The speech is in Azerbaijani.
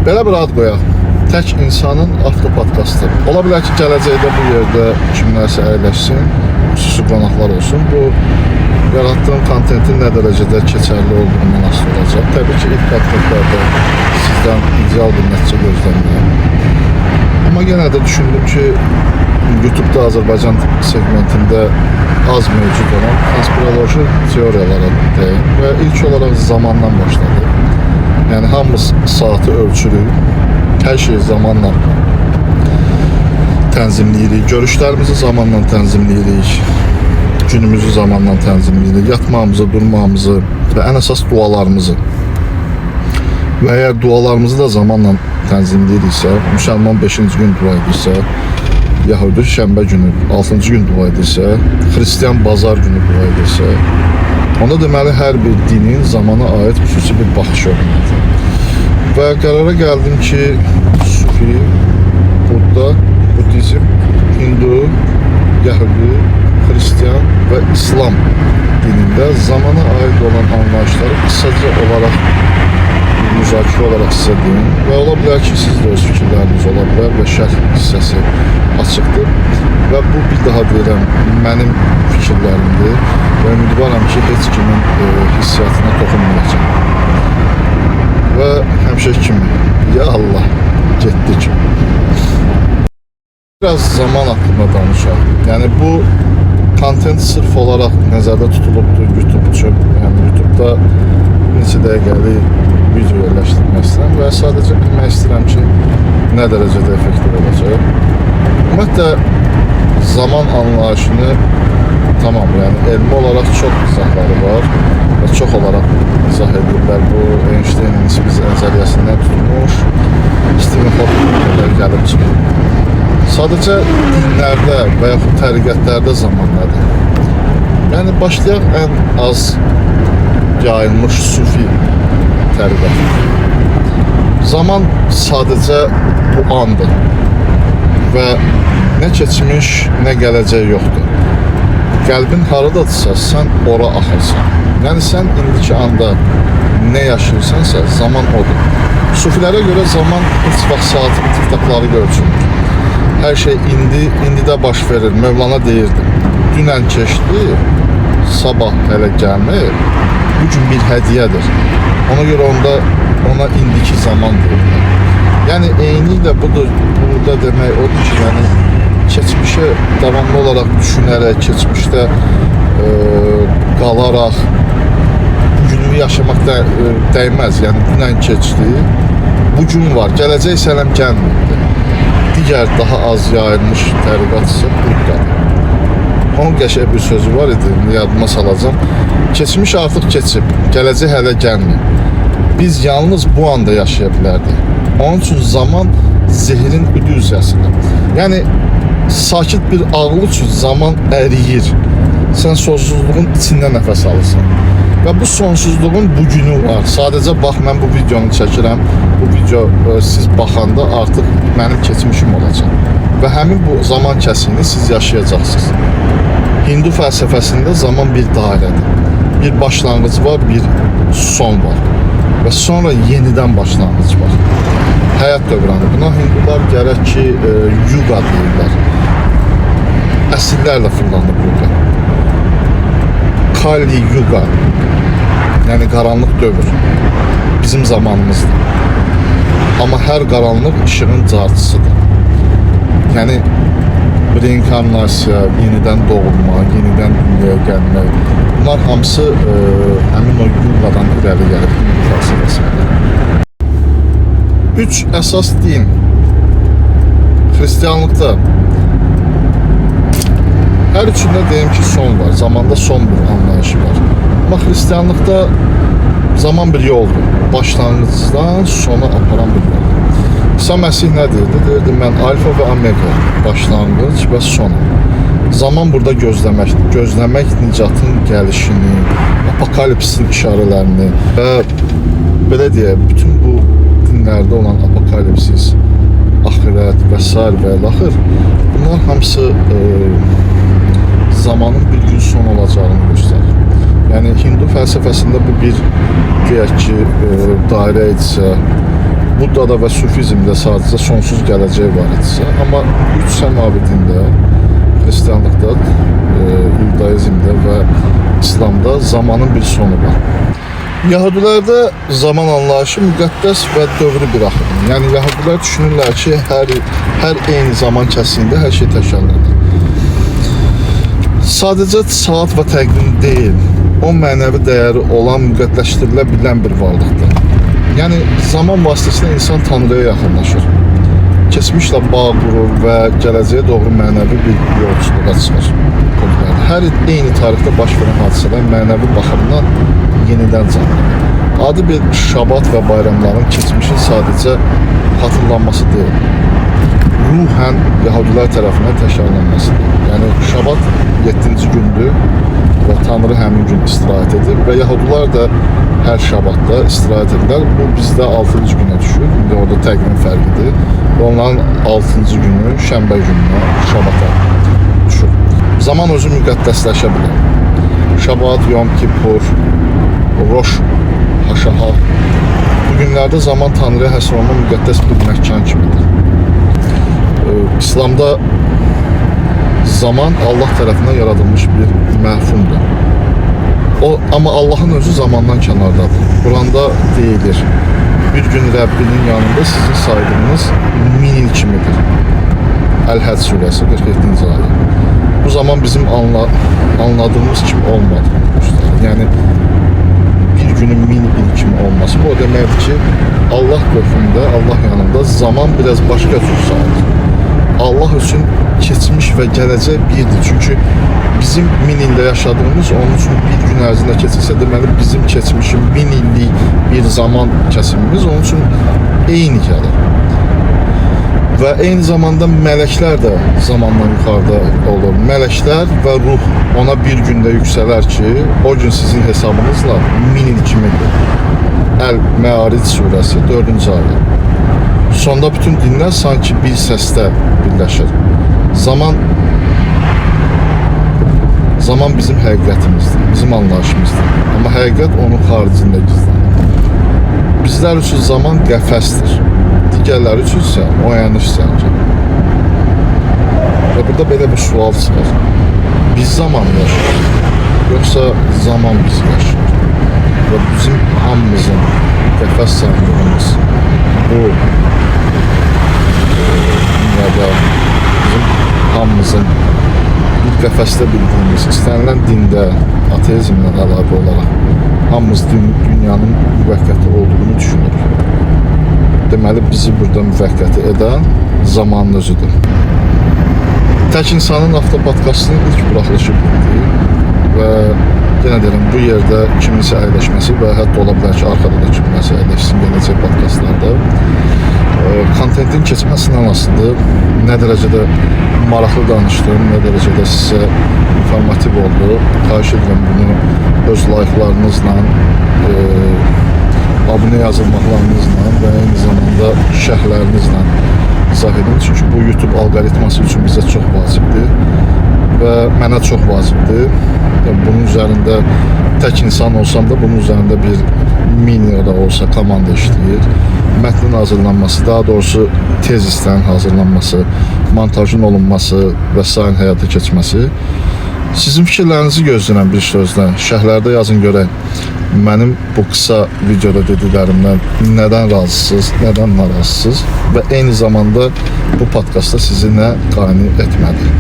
Belə bir ad qoyaq. Tək insanın avtopodkastı. Ola bilər ki, gələcəkdə bu yerdə kimlərsə əyləşsin, xüsusi qonaqlar olsun. Bu yarattığım kontentin nə dərəcədə keçərli olduğundan asılı olacaq. Təbii ki, ilk podkastlarda sizdən ideal bir nəticə gözləmirəm. Amma yenə də düşündüm ki, YouTube'da Azərbaycan segmentində az mövcud olan konspiroloji teoriyalara deyim və ilk olaraq zamandan başladı. Yəni hamımız saatı ölçürük, hər şey zamanla tənzimləyirik, görüşlərimizi zamanla tənzimləyirik, günümüzü zamanla tənzimləyirik, yatmağımızı, durmağımızı və ən əsas dualarımızı. Və əgər dualarımızı da zamanla tənzimləyiriksə, müsəlman 5-ci gün dua edirsə, Yahudi şənbə günü 6-cı gün dua edirsə, Xristiyan bazar günü dua edirsə, onda deməli hər bir dinin zamana aid xüsusi bir baxış olmalıdır. Və qərara gəldim ki, Sufi, Budda, Budizm, Hindu, Yahudi, Xristiyan və İslam dinində zamana aid olan anlayışları qısaca olaraq müzakirə olaraq sizə deyim və ola bilər ki, siz də öz fikirləriniz ola bilər və şərh hissəsi açıqdır və bu bir daha deyirəm, mənim fikirlərimdir və ümidvaram ki, heç kimin hissiyatına toxunmayacaq və həmişə kimi, ya Allah, getdik. Biraz zaman haqqında danışaq. Yəni bu kontent sırf olaraq nəzərdə tutulubdur YouTube üçün. Yəni YouTube'da neçə dəqiqəlik video yerləşdirmək istəyirəm və sadəcə bilmək istəyirəm ki, nə dərəcədə effektiv olacaq. Ümumiyyətlə, zaman anlayışını tamam, yəni elmi olaraq çox izahları var və çox olaraq izah edirlər. Bu Einstein'in nisbi nəzəriyyəsindən tutmuş, Stephen Hawking'ə qədər gəlib çıxır. Sadəcə dinlərdə və yaxud təriqətlərdə zaman nədir? Yəni başlayaq ən az yayılmış sufi təriqəti. Zaman sadəcə bu andır və nə keçmiş, nə gələcək yoxdur. Qəlbin haradadırsa, sən ora axırsan. Yəni sən indiki anda nə yaşayırsansa, zaman odur. Sufilərə görə zaman heç vaxt saatın tık-takları görçünür. Hər şey indidə baş verir. Mövlana deyirdi, dünən keçdi, sabah hələ gəlmir, bugün bir hədiyyədir. Ona görə ona indiki zaman deyirlər. Yəni eynilə burada demək odur ki, yəni keçmişə davamlı olaraq düşünərək, keçmişdə qalaraq bugünü yaşamaq dəyməz. Yəni dünən keçdi, bugün var, gələcək sələm gəlmirdi. Digər daha az yayılmış təriqat isə Buddadır. Onun qəşəng bir sözü var idi, yadıma salacağım. Keçmiş artıq keçib, gələcək hələ gəlmir. Biz yalnız bu anda yaşaya bilərdik. Onun üçün zaman zehrin illüziyasıdır. Yəni, sakit bir ağıl üçün zaman əriyir. Sən sonsuzluğun içində nəfəs alırsan. Və bu sonsuzluğun bugünü var. Sadəcə bax, mən bu videonu çəkirəm. Bu video siz baxanda artıq mənim keçmişim olacaq. Və həmin bu zaman kəsiyini siz yaşayacaqsınız. Hindu fəlsəfəsində zaman bir dairədir. Bir başlanğıc var, bir son var. Və sonra yenidən başlanğıc var. Həyat dövrəni. Buna Hindular gərək ki, yuga deyirlər. Əsillərlə fırlanıb yuga. Kali yuga. Yəni qaranlıq dövr. Bizim zamanımızdır. Amma hər qaranlıq işığın carçısıdır. Yəni reinkarnasiya, yenidən doğulma, yenidən dünyaya gəlmək, bunlar hamısı həmin o yugadan irəli gəlib Hindu fəlsəfəsində. 3 əsas din Xristiyanlıqda hər üçündə deyim ki, son var, zamanda son bir anlayışı var. Amma Xristiyanlıqda zaman bir yoldur, başlanğıcdan sona aparan bir yoldur. İsa Məsih nə deyirdi? Deyirdi, mən alfa və omega, başlanğıc və sonu. Zaman burada gözləməkdir. Gözləmək nicatın gəlişini, apokalipsin işarələrini və belə deyək, bütün bu dinlərdə olan apokalipsis, axirət və s. və ilaxır, bunlar hamısı zamanın bir gün son olacağını göstərir. Yəni Hindu fəlsəfəsində bu bir deyək ki, dairə etsə, Buddada və Sufizmdə sadəcə sonsuz gələcək var idisə, amma üç səmavitində, Hristiyanlıqda, İudaizmdə və İslamda zamanın bir sonu var. Yahudilərdə zaman anlayışı müqəddəs və dövrü bir axımdır. Yəni Yahudilər düşünürlər ki, hər eyni zaman kəsiyində hər şey təkrarlanır. Sadəcə saat və təqvim deyil, o mənəvi dəyəri olan müqəddəsləşdirilə bilən bir varlıqdır. Yəni zaman vasitəsilə insan Tanrıya yaxınlaşır. Keçmişlə bağ qurur və gələcəyə doğru mənəvi bir yolculuğa çıxır. Hər eyni tarixdə baş verən hadisələr mənəvi baxımdan yenidən canlanır. Adi bir şabat və bayramların keçmişin sadəcə hatırlanması deyil, ruhən Yahudilər tərəfindən təkrarlanmasıdır. Yəni şabat 7-ci gündür və Tanrı həmin gün istirahət edir və Yahudilər də hər şabatda istirahət edirlər. Bu bizdə 6-cı günə düşür. İndi orada təqvim fərqidir. Onların 6-cı günü şənbə gününə, şabata düşür. Zaman özü müqəddəsləşə bilər. Şabat, Yom Kippur, Roş, Haşaha. Bu günlərdə zaman Tanrıya həsr olunan müqəddəs bir məkan kimidir. İslamda zaman Allah tərəfindən yaradılmış bir məfhumdur. Amma Allahın özü zamandan kənardadır. Quranda deyilir, bir gün Rəbbinin yanında sizin saydığınız 1000 il kimidir. Əl-Həcc surəsi 47-ci ayə. Bu zaman bizim anladığımız kimi olmadı. Yəni bir günün 1000 il kimi olması bu o deməkdir ki, Allah qövfündə, Allah yanında zaman biraz başqa cür sayılır. Allah üçün keçmiş və gələcək birdir. Çünki bizim 1000 ildə yaşadığımız onun üçün bir gün ərzində keçirsə, deməli bizim keçmişin 1000 illik bir zaman kəsimimiz onun üçün eyni gəlir. Və eyni zamanda mələklər də zamandan yuxarıda olur. Mələklər və ruh ona bir gündə yüksələr ki, o gün sizin hesabınızla 1000 il kimidir. Əl-Məaric surəsi 4-cü ayə. Sonda bütün dinlər sanki bir səsdə birləşir. Zaman bizim həqiqətimizdir, bizim anlayışımızdır. Amma həqiqət onun xaricində gizlənir. Bizlər üçün zaman qəfəsdir. Digərləri üçün isə oyanış səncə. Və burada belə bir sual çıxır. Biz zaman yaşayır, yoxsa zaman bizi yaşayır? Və bizim hamımızın qəfəs sandığımız bu dünyada bizim hamımızın bir qəfəsdə bildiyimiz, istənilən dində ateizmlə əlaqə olaraq hamımız dünyanın müvəqqəti olduğunu düşünürük. Deməli, bizi burada müvəqqəti edən zamanın özüdür. Tək insanın avtopodkastının ilk buraxılışı bitdi və yenə deyirəm, bu yerdə kiminsə əyləşməsi və hətta ola bilər ki, arxada da kiminsə əyləşsin gələcək podkastlarda kontentin keçməsindən asılıdır. Nə dərəcədə maraqlı danışdım, nə dərəcədə sizə informativ oldu. Xahiş edirəm bunu öz layıqlarınızla, abunə yazılmaqlarınızla və eyni zamanda şərhlərinizlə izah edin. Çünki bu YouTube alqoritması üçün bizə çox vacibdir və mənə çox vacibdir. Bunun üzərində tək insan olsam da bunun üzərində bir mini da olsa komanda işləyir. Mətnin hazırlanması, daha doğrusu tezislərin hazırlanması, montajın olunması və sair həyata keçməsi. Sizin fikirlərinizi gözləyirəm bir sözlə. Şərhlərdə yazın görək. Mənim bu qısa videoda dediklərimdən nədən razısınız, nədən narazısınız və eyni zamanda bu podkastda sizi nə qane etmədi.